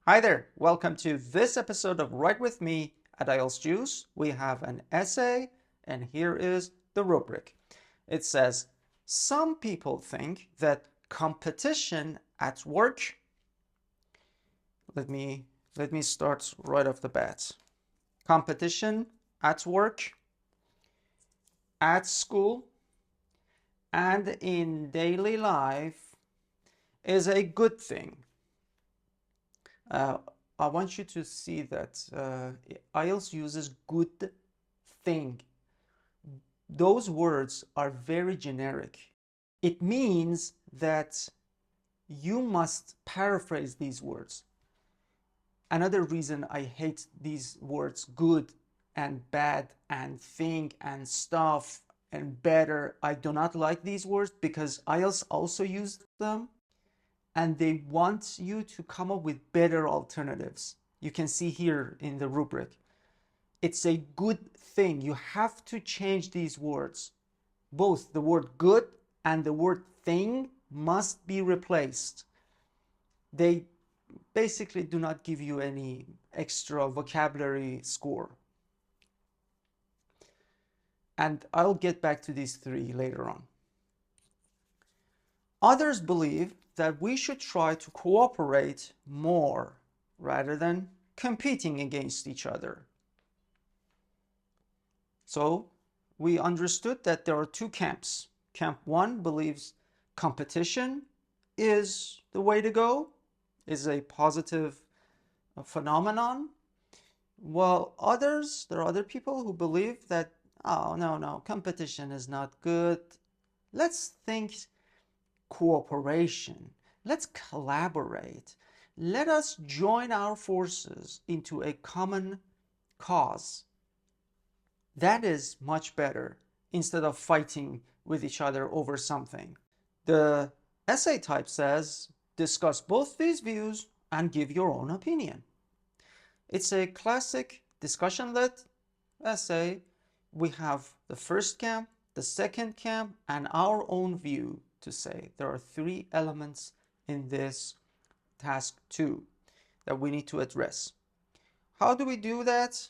Hi there, welcome to this episode of Write With Me at IELTS Juice. We have an essay, and here is the rubric. It says, some people think that competition at work. Let me start right off the bat. Competition at work, at school, and in daily life is a good thing. I want you to see that IELTS uses good thing. Those words are very generic. It means that you must paraphrase these words. Another reason I hate these words good and bad and thing and stuff and better. I do not like these words because IELTS also used them. And they want you to come up with better alternatives. You can see here in the rubric. It's a good thing. You have to change these words. Both the word good and the word thing must be replaced. They basically do not give you any extra vocabulary score. And I'll get back to these three later on. Others believe that we should try to cooperate more rather than competing against each other. So we understood that there are two camps. Camp 1 believes competition is the way to go, is a positive phenomenon. While there are other people who believe that, oh, no, competition is not good. Let's think cooperation. Let's collaborate. Let us join our forces into a common cause. That is much better instead of fighting with each other over something. The essay type says, discuss both these views and give your own opinion. It's a classic discussion-led essay. We have the first camp, the second camp, and our own view to say. There are three elements in this task 2 that we need to address. How do we do that?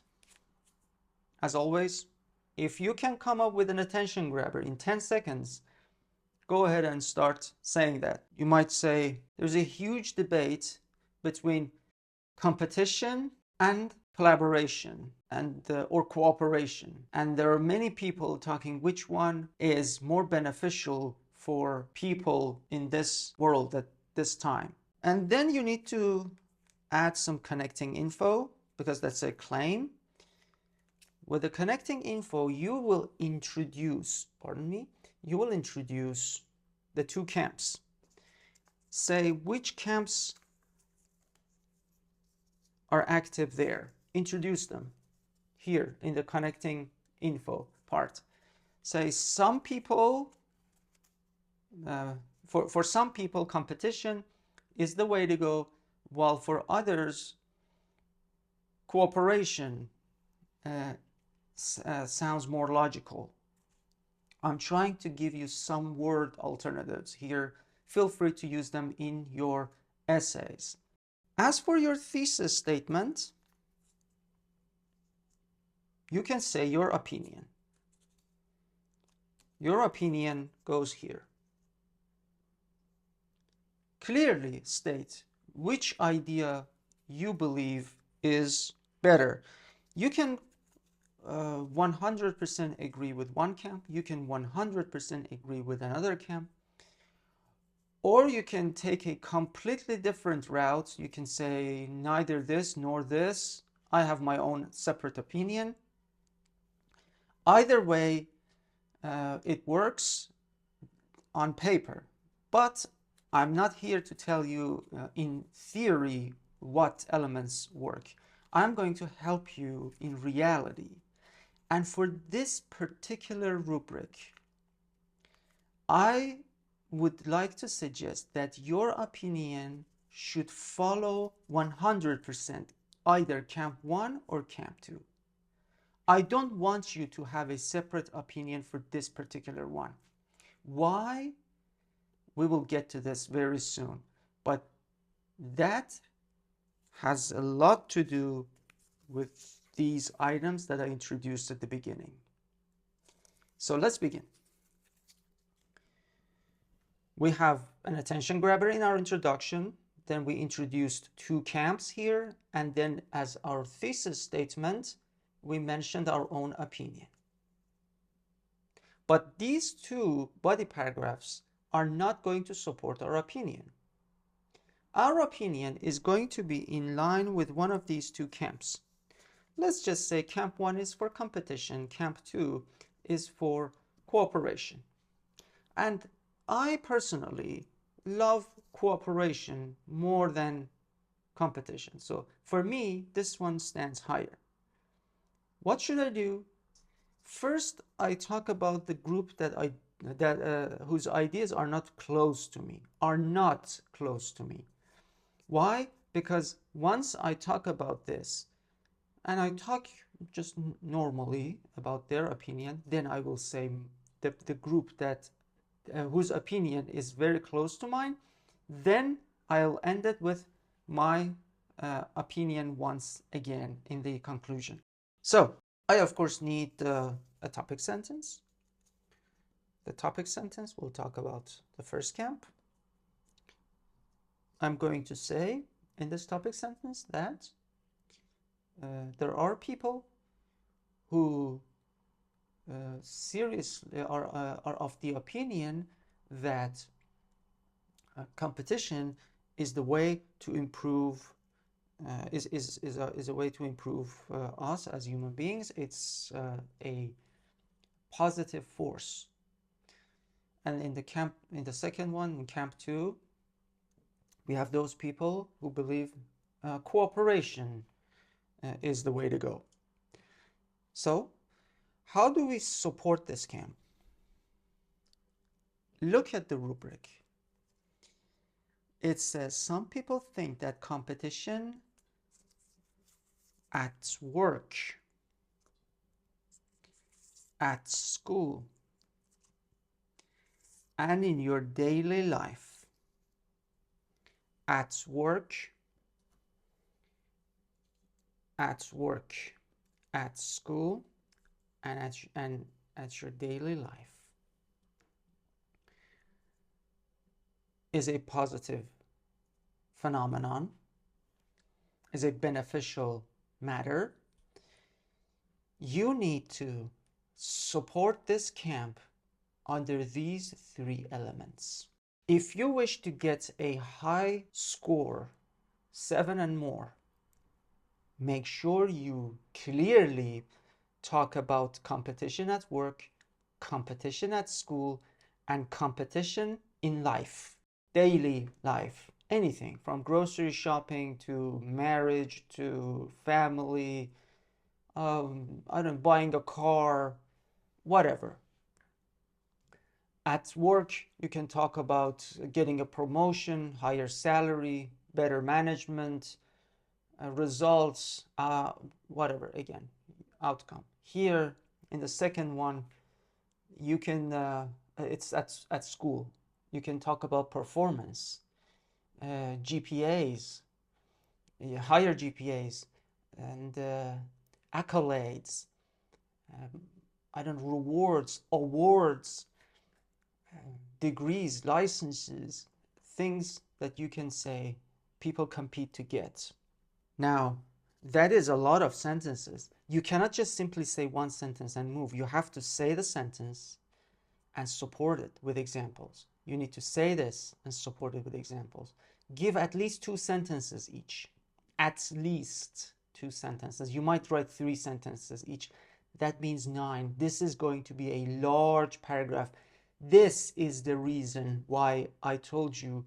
As always, if you can come up with an attention grabber in 10 seconds, go ahead and start saying that. You might say there's a huge debate between competition and collaboration or cooperation, and there are many people talking which one is more beneficial for people in this world at this time. And then you need to add some connecting info because that's a claim. With the connecting info, you will introduce the two camps. Say which camps are active there. Introduce them here in the connecting info part. Say some people, for some people, competition is the way to go, while for others, cooperation sounds more logical. I'm trying to give you some word alternatives here. Feel free to use them in your essays. As for your thesis statement, you can say your opinion. Your opinion goes here. Clearly state which idea you believe is better. You can 100% agree with one camp. You can 100% agree with another camp. Or you can take a completely different route. You can say neither this nor this. I have my own separate opinion. Either way, it works on paper. But I'm not here to tell you in theory what elements work. I'm going to help you in reality. And for this particular rubric, I would like to suggest that your opinion should follow 100% either camp 1 or camp 2. I don't want you to have a separate opinion for this particular one. Why? We will get to this very soon. But that has a lot to do with these items that I introduced at the beginning. So let's begin. We have an attention grabber in our introduction. Then we introduced two camps here. And then as our thesis statement, we mentioned our own opinion. But these two body paragraphs are not going to support our opinion. Our opinion is going to be in line with one of these two camps. Let's just say camp 1 is for competition, camp 2 is for cooperation. And I personally love cooperation more than competition. So for me, this one stands higher. What should I do? First, I talk about the group whose ideas are not close to me, Why? Because once I talk about this, and I talk just normally about their opinion, then I will say the group that whose opinion is very close to mine, then I'll end it with my opinion once again in the conclusion. So I of course need a topic sentence. The topic sentence will talk about the first camp. I'm going to say in this topic sentence that there are people who seriously are of the opinion that competition is the way to improve is a way to improve us as human beings. It's a positive force. And in the second one, in camp 2, we have those people who believe cooperation is the way to go. So how do we support this camp? Look at the rubric. It says some people think that competition at work, at school, and in your daily life, at work, at school, and at your daily life is a positive phenomenon, is a beneficial matter. You need to support this camp under these 3 elements. If you wish to get a high score, 7 and more, make sure you clearly talk about competition at work, competition at school, and competition in life, daily life, anything from grocery shopping to marriage to family, buying a car, whatever. At work, you can talk about getting a promotion, higher salary, better management, results, whatever, again, outcome. Here, in the second one, you can, it's at school. You can talk about performance, GPAs, higher GPAs, and accolades, rewards, awards, degrees, licenses, things that you can say people compete to get. Now, that is a lot of sentences. You cannot just simply say one sentence and move. You have to say the sentence and support it with examples. You need to say this and support it with examples. Give at least 2 sentences each. At least 2 sentences. You might write 3 sentences each. That means 9. This is going to be a large paragraph. This is the reason why I told you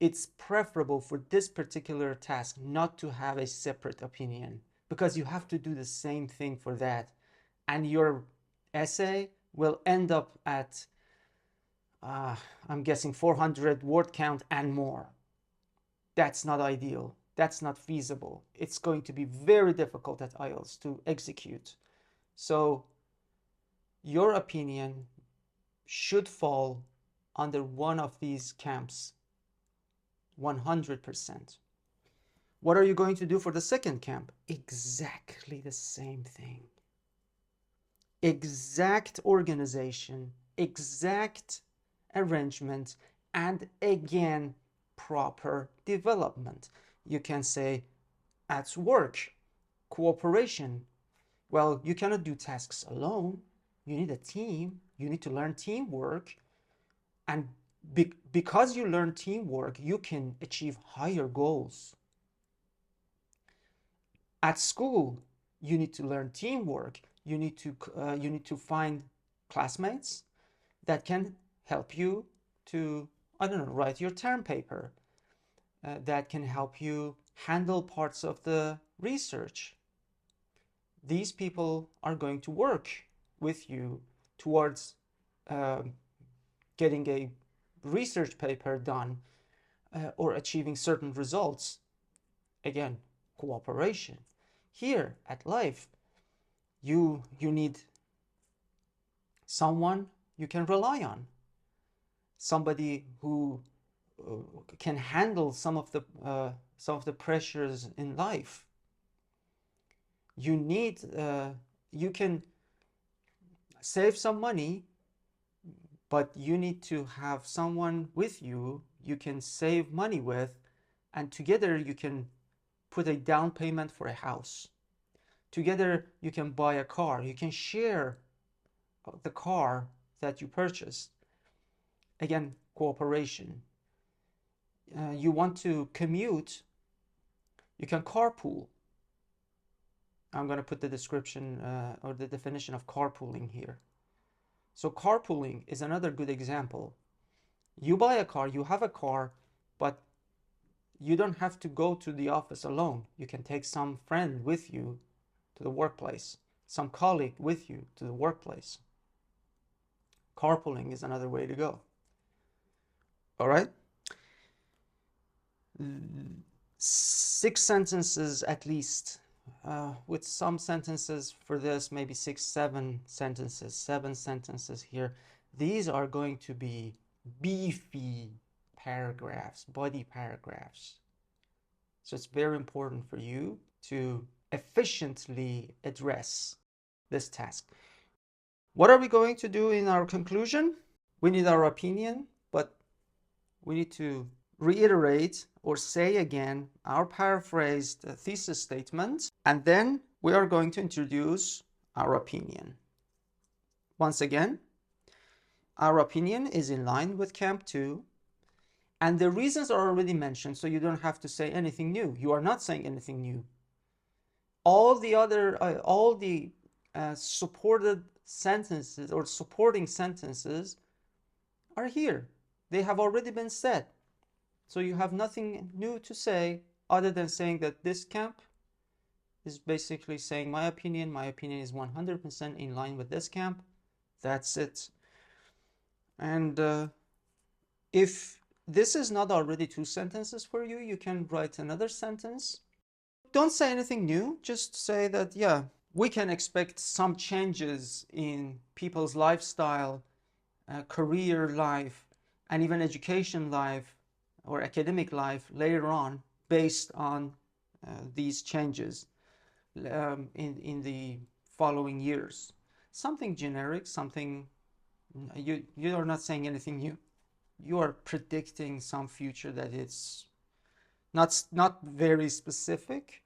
it's preferable for this particular task not to have a separate opinion, because you have to do the same thing for that. And your essay will end up at, I'm guessing 400 word count and more. That's not ideal. That's not feasible. It's going to be very difficult at IELTS to execute. So your opinion should fall under one of these camps 100%. What are you going to do for the second camp? Exactly the same thing. Exact organization, exact arrangement, and again, proper development. You can say at work, cooperation. Well, you cannot do tasks alone. You need a team. You need to learn teamwork. And because you learn teamwork, you can achieve higher goals. At school, you need to learn teamwork. You need to find classmates that can help you to, I don't know, write your term paper, that can help you handle parts of the research. These people are going to work with you towards getting a research paper done or achieving certain results. Again, cooperation. Here at life, you need someone you can rely on, somebody who can handle some of the pressures in life. You need you can save some money, but you need to have someone with you you can save money with, and together you can put a down payment for a house. Together you can buy a car. You can share the car that you purchased. Again, cooperation. You want to commute, you can carpool. I'm going to put the description or the definition of carpooling here. So carpooling is another good example. You buy a car, you have a car, but you don't have to go to the office alone. You can take some friend with you to the workplace, some colleague with you to the workplace. Carpooling is another way to go. All right? 6 sentences at least, with some sentences for this, maybe 6, 7 sentences, 7 sentences here. These are going to be beefy paragraphs, body paragraphs. So it's very important for you to efficiently address this task. What are we going to do in our conclusion? We need our opinion, but we need to reiterate or say again our paraphrased thesis statement, and then we are going to introduce our opinion. Once again, our opinion is in line with Camp 2, and the reasons are already mentioned, so you don't have to say anything new. You are not saying anything new. All the supported sentences or supporting sentences are here. They have already been said. So you have nothing new to say other than saying that this camp is basically saying my opinion is 100% in line with this camp. That's it. And if this is not already 2 sentences for you, you can write another sentence. Don't say anything new. Just say that, yeah, we can expect some changes in people's lifestyle, career life, and even education life or academic life later on based on these changes in the following years. Something generic, something, you are not saying anything new. You are predicting some future that it's not very specific,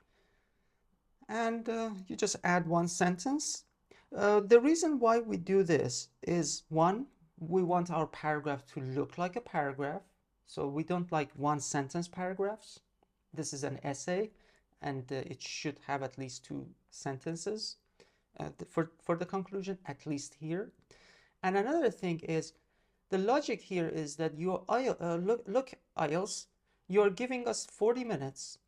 and you just add 1 sentence. The reason why we do this is, 1, we want our paragraph to look like a paragraph. So we don't like 1 sentence paragraphs. This is an essay, and it should have at least 2 sentences for the conclusion, at least here. And another thing is, the logic here is that you look IELTS, you're giving us 40 minutes.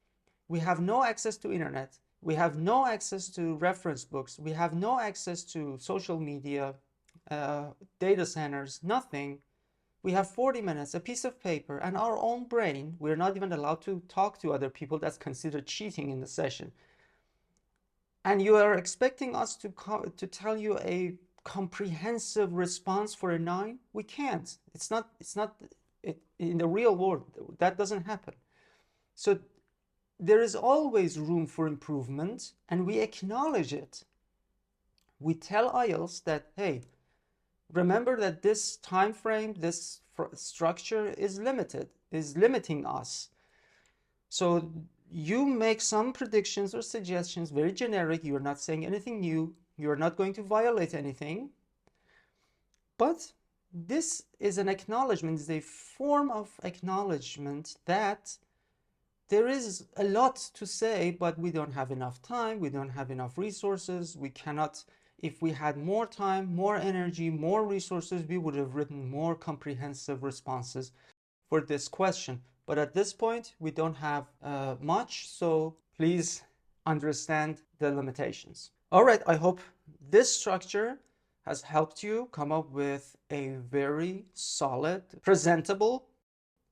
We have no access to internet. We have no access to reference books. We have no access to social media, data centers, nothing. We have 40 minutes, a piece of paper, and our own brain. We're not even allowed to talk to other people. That's considered cheating in the session. And you are expecting us to tell you a comprehensive response for a 9? We can't. It's not in the real world. That doesn't happen. So there is always room for improvement, and we acknowledge it. We tell IELTS that, hey, remember that this time frame, this structure is limiting us. So you make some predictions or suggestions, very generic. You're not saying anything new. You're not going to violate anything. But this is an acknowledgement, is a form of acknowledgement that there is a lot to say, but we don't have enough time, we don't have enough resources, we cannot, if we had more time, more energy, more resources, we would have written more comprehensive responses for this question. But at this point, we don't have much, so please understand the limitations. All right, I hope this structure has helped you come up with a very solid, presentable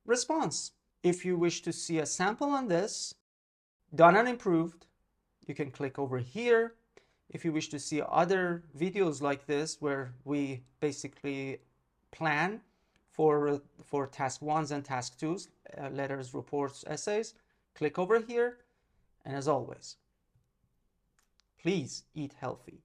response. If you wish to see a sample on this, done and improved, you can click over here. If you wish to see other videos like this, where we basically plan for task 1s and task 2s, letters, reports, essays, click over here. And as always, please eat healthy.